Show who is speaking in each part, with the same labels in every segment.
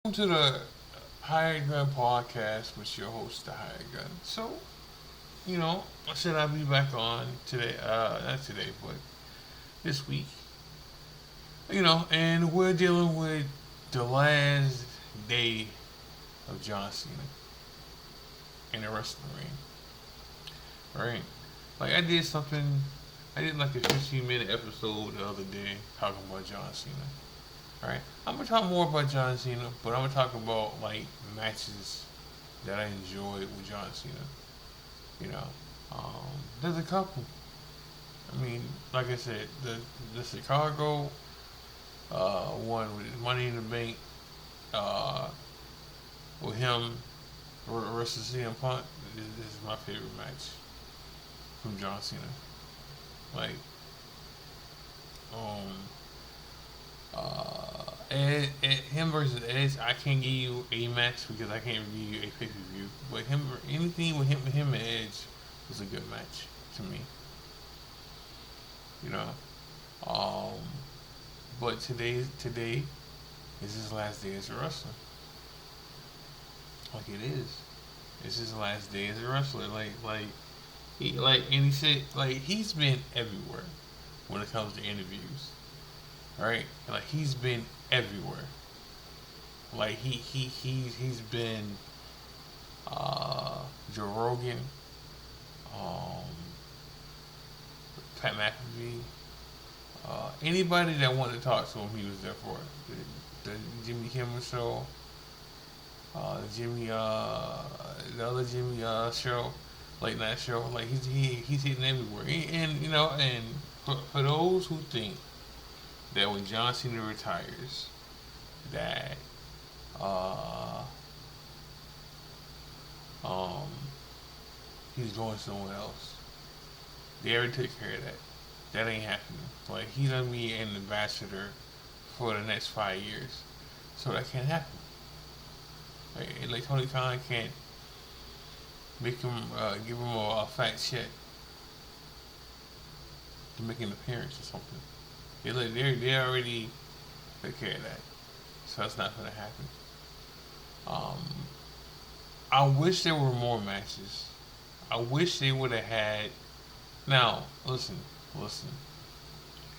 Speaker 1: Welcome to the Hired Gun podcast with your host, the Hired Gun. So, I said I'd be back on today, not today, but this week. And we're dealing with the last day of John Cena in the wrestling ring. Right? Like, I did like a 15-minute episode the other day talking about John Cena. Right? I'm gonna talk more about John Cena, but I'm gonna talk about like matches that I enjoyed with John Cena. You know, there's a couple. I mean, like I said, the Chicago one with Money in the Bank uh, with him versus CM Punk. This is my favorite match from John Cena. Like, um, him versus Edge, I can't give you a match because I can't give you a pay per view. But anything with him and Edge was a good match to me. You know, um, but today is his last day as a wrestler. Like it is. It's his last day as a wrestler. And he said he's been everywhere when it comes to interviews, right? Like he's been everywhere. Like he's been Joe Rogan, um, Pat McAfee, anybody that wanted to talk to him, he was there for it. The Jimmy Kimmel show, Jimmy, the other Jimmy show, late night show. Like he's hitting everywhere, and for those who think that when John Cena retires, that uh, um, he's going somewhere else. They already took care of that. That ain't happening. Like he's gonna be an ambassador for the next 5 years, so that can't happen. Like Tony Khan can't make him give him a fat check to make an appearance or something. They already took care of that, so that's not gonna happen. Um, I wish there were more matches. I wish they would have had. Now, listen.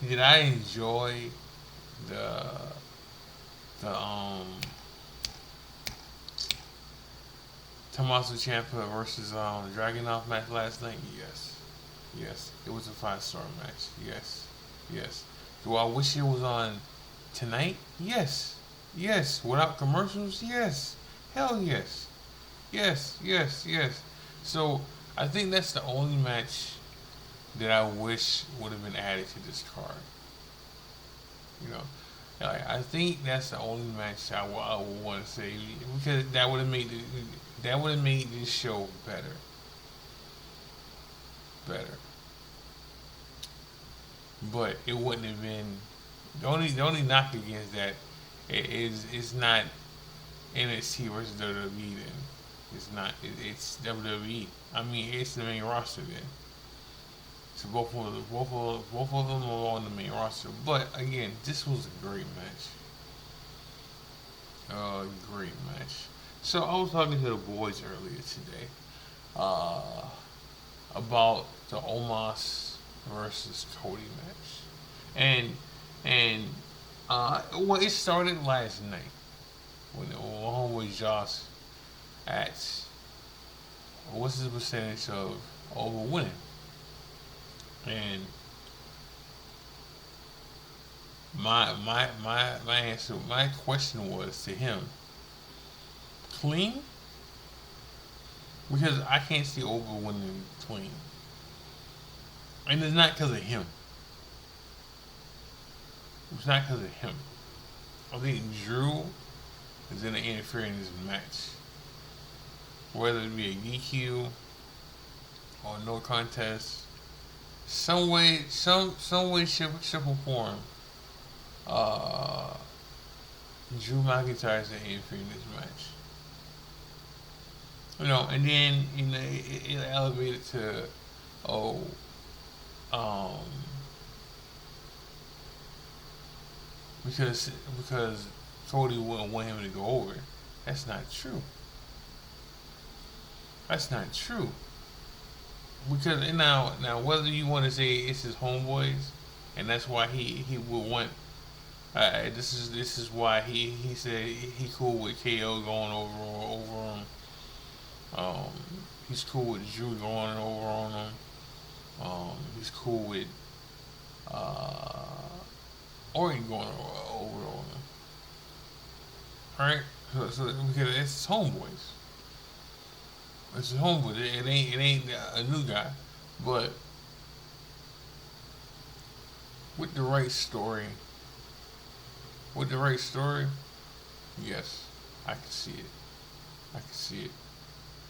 Speaker 1: Did I enjoy the the Tommaso Ciampa versus Dragunov match last night? Yes. It was a 5-star match. Yes. Do I wish it was on tonight? Yes. Without commercials? Yes. Hell yes. Yes. So I think that's the only match that I wish would have been added to this card. You know, I think that's the only match I would want to say because that would have made this show better. But it wouldn't have been the only knock against that is it's not NXT versus WWE. Then it's not it's WWE. I mean, it's the main roster then. So both of them are on the main roster. But again, this was a great match. Great match. So I was talking to the boys earlier today uh, about the Omos versus Cody match, and well, it started last night when the homeboy Josh asked, "What's the percentage of over winning?" And my answer, my question was to him, clean, because I can't see over winning clean, and it's not because of him. It's not because of him. I think Drew is going to interfere in this match, whether it be a DQ or no contest, some way, shape, or form. Uh, Drew McIntyre is going to interfere in this match. And then it elevated to oh, um, because Cody wouldn't want him to go over. That's not true. That's not true. Because now whether you want to say it's his homeboys, and that's why he would want. This is why he said he cool with KO going over him. Um, he's cool with Drew going over on him. He's cool with uh, Orton going over on him. Right? So because it's his homeboys. It's his homeboys. It ain't a new guy, but with the right story, with the right story, yes, I can see it. I can see it.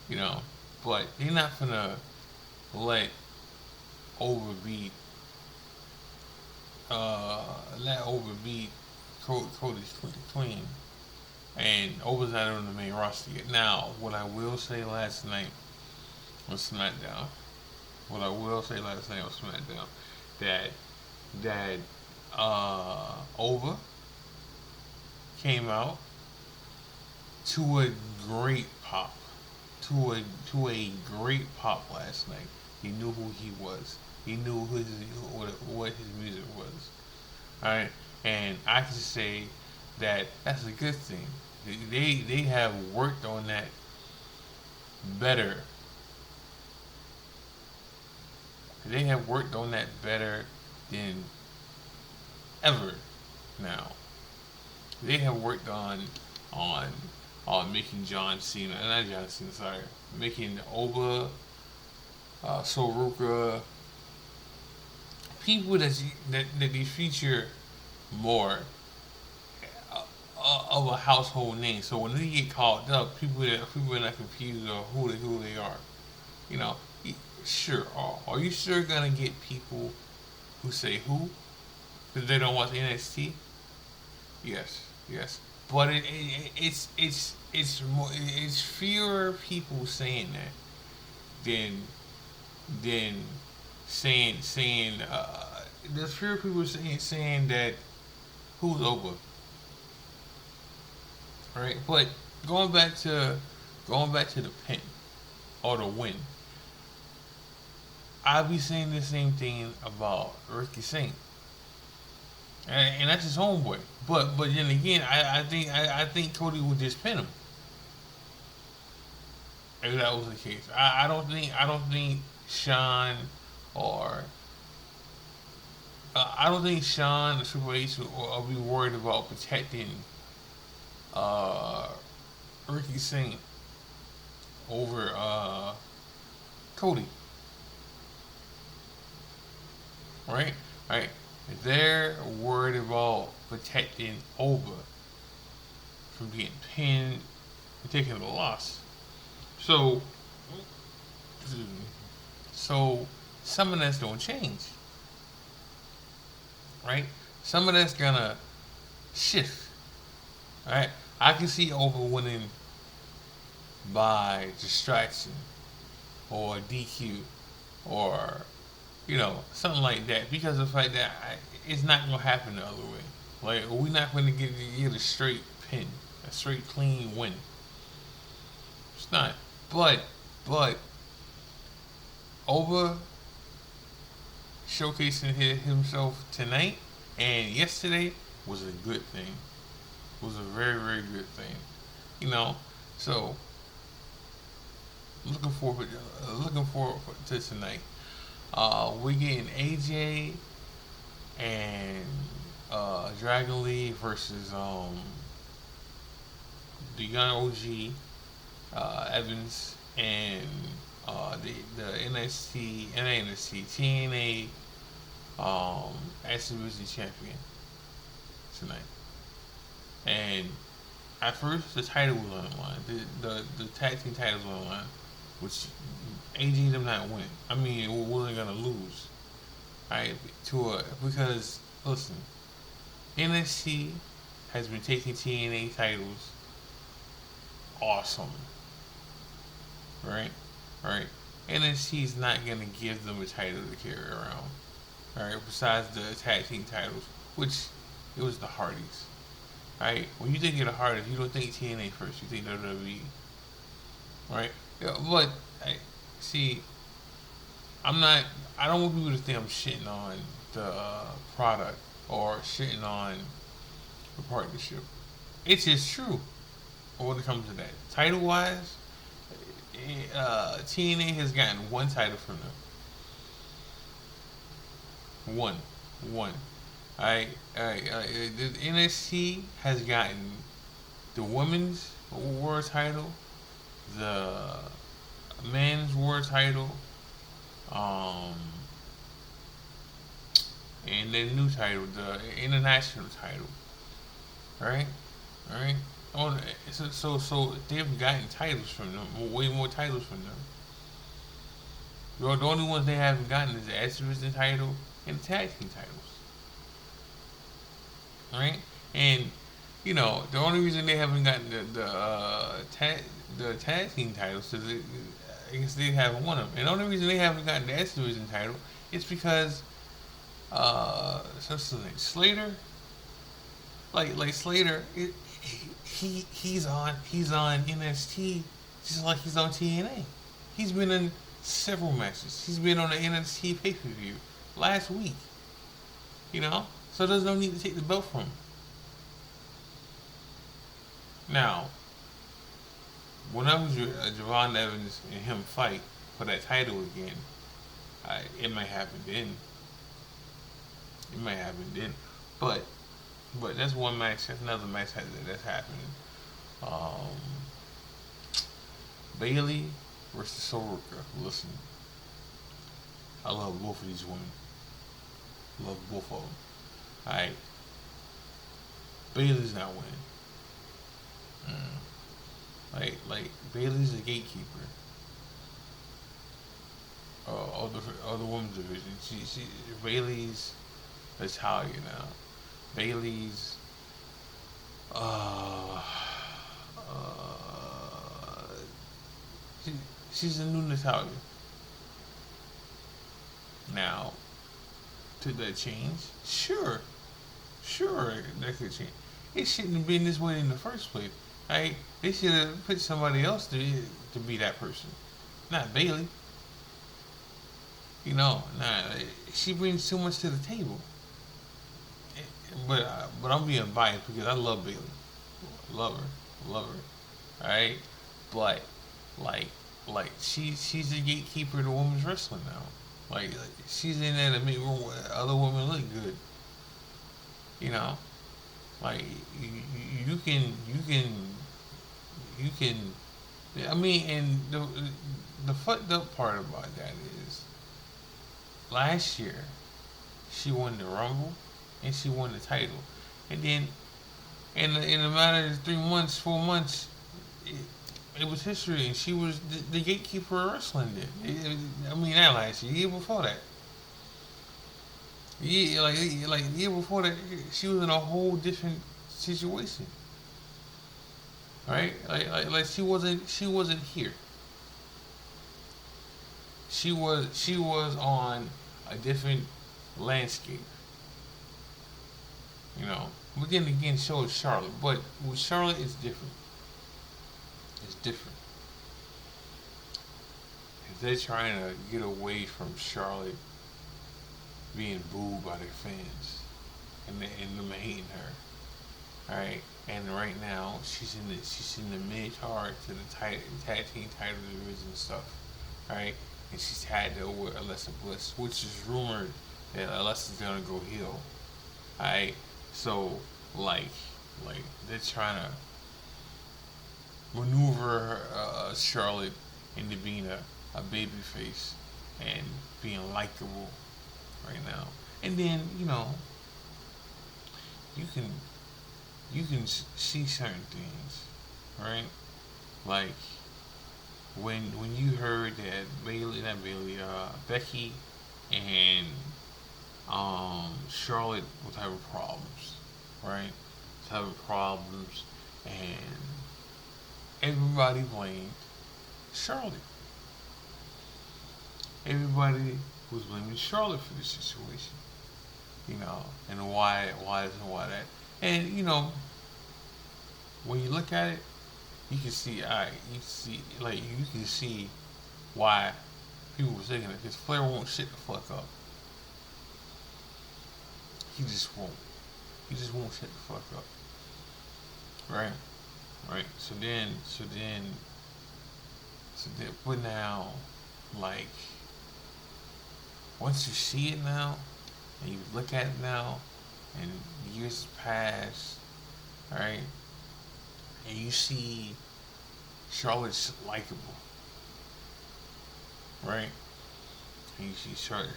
Speaker 1: You know, but they're not gonna let overbeat let overbeat Cody's clean, and Over's not on the main roster yet. Now, what I will say last night on SmackDown, what I will say last night on SmackDown, that Over came out to a great pop, to a great pop last night. He knew who he was. He knew what his music was. All right, and I can say that that's a good thing. They have worked on that better. They have worked on that better than ever now. They have worked on making John Cena, not John Cena, sorry, making Oba, Soruka, people that they feature more of a household name. So when they get called up, people are not confused of who they are. You know, sure. Are you sure gonna get people who say who because they don't watch NXT? Yes, yes. But it's fewer people saying that than than saying there's fewer people saying that who's over, right? But going back to going back to the pin or the win, I'll be saying the same thing about Ricky Saint, and that's his homeboy. But then again, I think Cody would just pin him if that was the case. I don't think Sean or I don't think Sean or Triple H will be worried about protecting uh, Ricky Saint over Cody, right? Right. They're worried about protecting Oba from getting pinned and taking a loss. So, so some of that's gonna change, right? Some of that's gonna shift, right? I can see Oba winning by distraction or DQ or something like that because of the fact that it's not gonna happen the other way. Like we're not gonna get a straight pin, a straight clean win. It's not. But over showcasing himself tonight and yesterday was a good thing. Was a very very good thing. You know, so looking forward to tonight. We're getting AJ and Dragon Lee versus the young OG Evans and the NXT NXT TNA X Division champion tonight. And at first the title was on the line. The tag team titles were on the line, which AJ them not winning. I mean, it wasn't gonna lose, right? Because listen, NXT has been taking TNA titles awesome, right? Right. NXT is not gonna give them a title to carry around, all right? Besides the tag team titles, which it was the Hardys, right? When you think of the hardest, you don't think TNA first. You think WWE, right? Yeah, but I, see, I'm not. I don't want people to think I'm shitting on the product or shitting on the partnership. It's just true when it comes to that. Title wise, TNA has gotten one title from them. One. The NXT has gotten the women's world title, the men's world title, um, and the new title, the international title, right? Right? Oh, so they've gotten titles from them, way more titles from them. The only ones they haven't gotten is the X Division title and the tag team titles, right? And the only reason they haven't gotten the tag team titles is I guess they haven't won them. And the only reason they haven't gotten the X Division title is because what's his name, Slater, like Slater, he's on NXT just like he's on TNA. He's been in several matches. He's been on the NXT pay per view last week. So there's no need to take the belt from him. Now, whenever Javon Evans and him fight for that title again, it might happen then. It might happen then, but that's one match. That's another match that's happening. Um, Bailey versus Soraka. Listen, I love both of these women. Love both of them. Alright, Bailey's not winning. Like Bailey's the gatekeeper of the women's division. She Bailey's Natalia now. Bailey's uh, uh she, she's the new Natalia. Now, could that change? Sure, that could change. It shouldn't have been this way in the first place. Right? They should have put somebody else to be that person, not Bailey. Nah, she brings too much to the table. But I'm being biased because I love Bailey, love her. All right, but like she's the gatekeeper of the women's wrestling now. Like she's in there to make other women look good. You know, like you can. I mean, and the fucked up part about that is last year she won the Rumble and she won the title, and then in a matter of 3 months, 4 months, it was history, and she was the gatekeeper of wrestling. I mean, not last year, the year before that. Yeah, like the year before that, she was in a whole different situation, right? Like she wasn't here. She was on a different landscape, you know. But then again, so is Charlotte. But with Charlotte, it's different. It's different. If they're trying to get away from Charlotte being booed by their fans and them hating her, all right. And right now, she's in the mid card to the tag team title division stuff, all right. And she's had to with Alexa Bliss, which is rumored that Alessa's gonna go heel, all right. So like they're trying to maneuver Charlotte into being a baby face and being likable right now. And then you can see certain things, right? Like when you heard that not Bailey, Becky and Charlotte was having problems, right? Was having problems, and everybody blamed Charlotte. Everybody was blaming Charlotte for this situation, and why this and why that, and when you look at it, you can see, you can see why people were thinking it. Because Flair won't shit the fuck up. He just won't. He just won't shut the fuck up. Right? Right? But now, like, once you see it now, and you look at it now, and years pass, right? And you see Charlotte's likable, right? And you see Charlotte,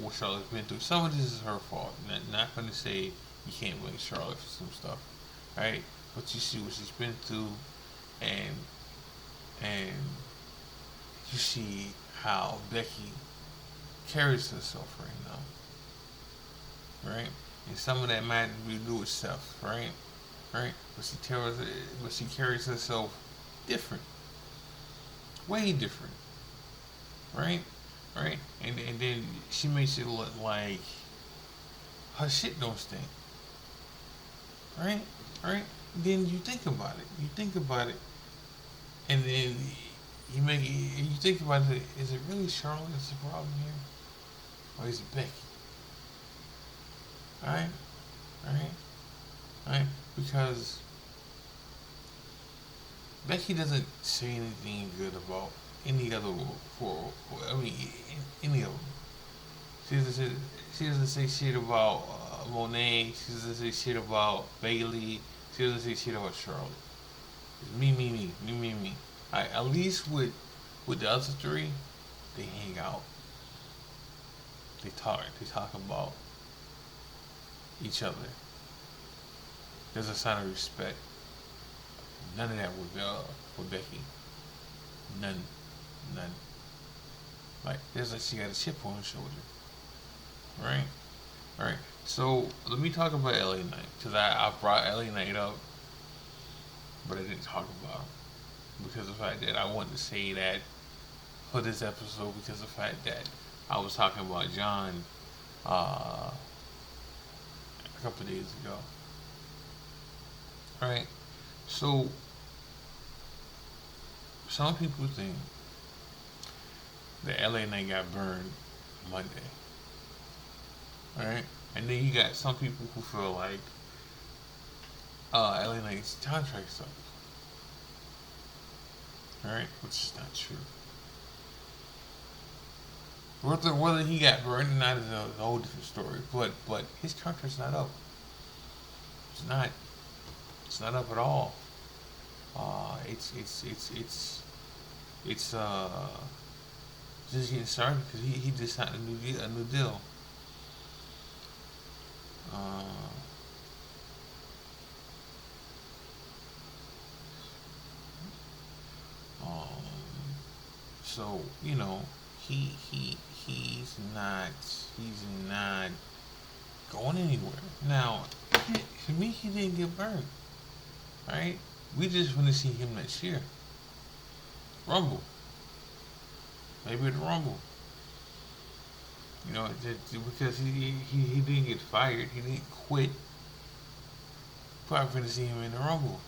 Speaker 1: what Charlotte's been through. Some of this is her fault. Not gonna say you can't blame Charlotte for some stuff, right? But you see what she's been through, and and you see how Becky carries herself right now, right? And some of that might be to do with stuff, right? Right? But she carries herself different, way different, right? Right? And then she makes it look like her shit don't stink, right? Right? Then you think about it. You think about it, and then you think about it. Is it really Charlotte that's the problem here, or is it Becky? Right? Right? Right? Because Becky doesn't say anything good about any other for I mean any of them. She doesn't say shit about Monet. She doesn't say shit about Bailey. She doesn't say shit about Charlotte. It's me. At least with the other three, they hang out. They talk. They talk about each other. There's a sign of respect. None of that with Becky. None. Like there's like she got a chip on her shoulder. Right? Right. So let me talk about LA Knight. Because I brought LA Knight up, but I didn't talk about him. Because of the fact that I wanted to say that for this episode, because of the fact that I was talking about John a couple of days ago. Right? So some people think that LA Knight got burned Monday. Right? And then you got some people who feel like LA Knight's contract's up. Right? Which is not true. Whether he got burned or not is a whole different story. But his contract's not up. It's not. It's not up at all. It's just getting started because he just signed a new deal. Uh, um, so he's not going anywhere. Now, to me, he didn't get burned. Right? We just want to see him next year. Rumble. Maybe the Rumble. Because he didn't get fired. He didn't quit. Probably going to see him in the Rumble.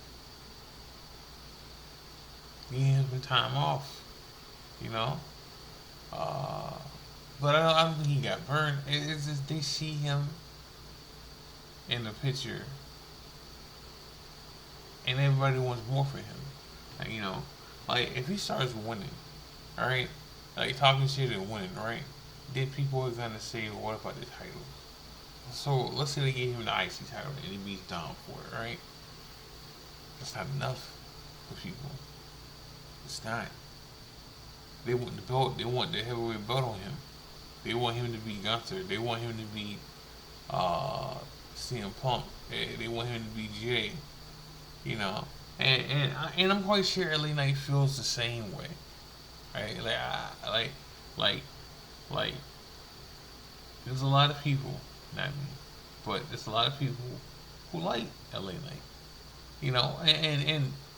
Speaker 1: He has some time off. You know? But I don't think he got burned. It's just they see him in the picture and everybody wants more for him. Like if he starts winning, alright? Like talking shit and winning, right? Then people are gonna say, well, what about the title? So let's say they gave him the IC title and he beats Dom for it, right? That's not enough for people. It's not. They want the belt. They want the heavyweight belt on him. They want him to beat Gunther. They want him to beat CM Punk. They want him to beat Jay. You know, and I'm quite sure LA Knight feels the same way, right? Like, there's a lot of people, not me, but there's a lot of people who like LA Knight,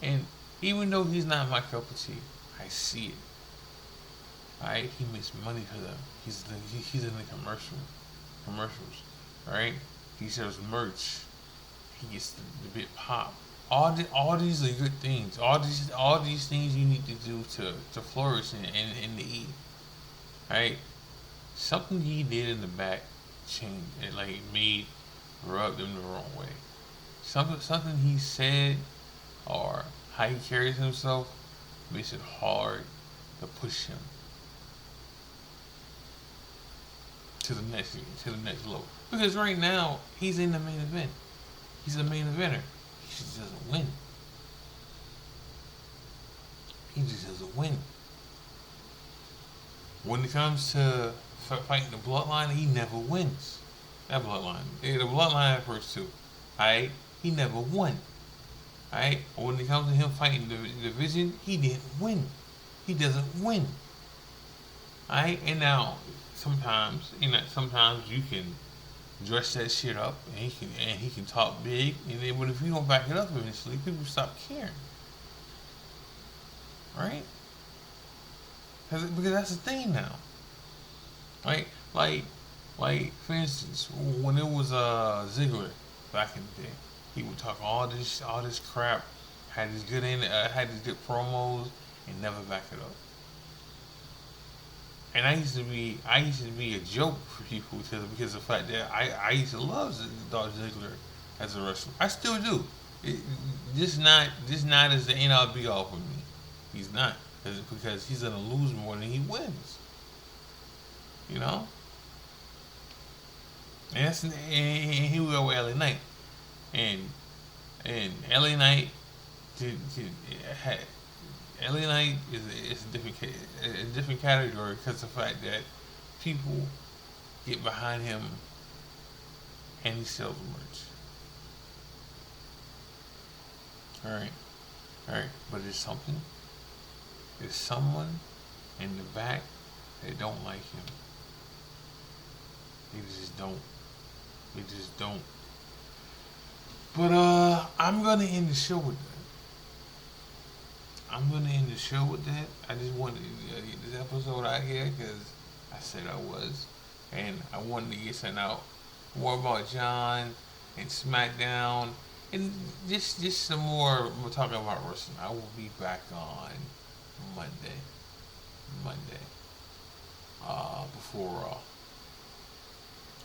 Speaker 1: and even though he's not my cup of tea, I see it. Right? He makes money for them. He's in the commercials, right? He sells merch. He gets the big pop. all these are good things. All these things you need to do to flourish and to eat. Right? Something he did in the back changed it, like made rubbed him the wrong way. Something he said or how he carries himself makes it hard to push him to the next level. Because right now he's in the main event. He's the main eventer. He just doesn't win. He just doesn't win. When it comes to fighting the bloodline, he never wins. That bloodline. Yeah, the bloodline at first too. Alright? He never won. Alright? When it comes to him fighting the division, he didn't win. He doesn't win. Alright? And now sometimes you can dress that shit up and he can talk big and then but if you don't back it up eventually, people stop caring. Right? Because that's the thing now. Right? Like for instance, when it was Ziggler back in the day, he would talk all this crap, had these good promos, and never back it up. And I used to be a joke for people because of the fact that I used to love Dolph Ziggler as a wrestler. I still do. It, just not as the end all be all for me. He's not because he's gonna lose more than he wins. You know. And here we go with LA Knight, and LA Knight had LA Knight is a different category because of the fact that people get behind him and he sells merch. All right, but there's someone in the back that don't like him. They just don't. They just don't. But I'm gonna end the show with that. I'm gonna end the show with that. I just wanted to get this episode out here because I said I was, and I wanted to get something out more about John and SmackDown, and just some more. We're talking about wrestling. I will be back on Monday. Before Raw.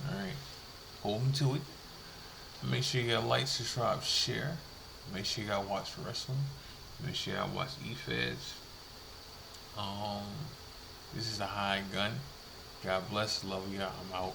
Speaker 1: All right, hold me to it. Make sure you got like, subscribe, share. Make sure you got watch wrestling. Make sure you got watch eFeds. This is the High Gun. God bless. Love you. I'm out.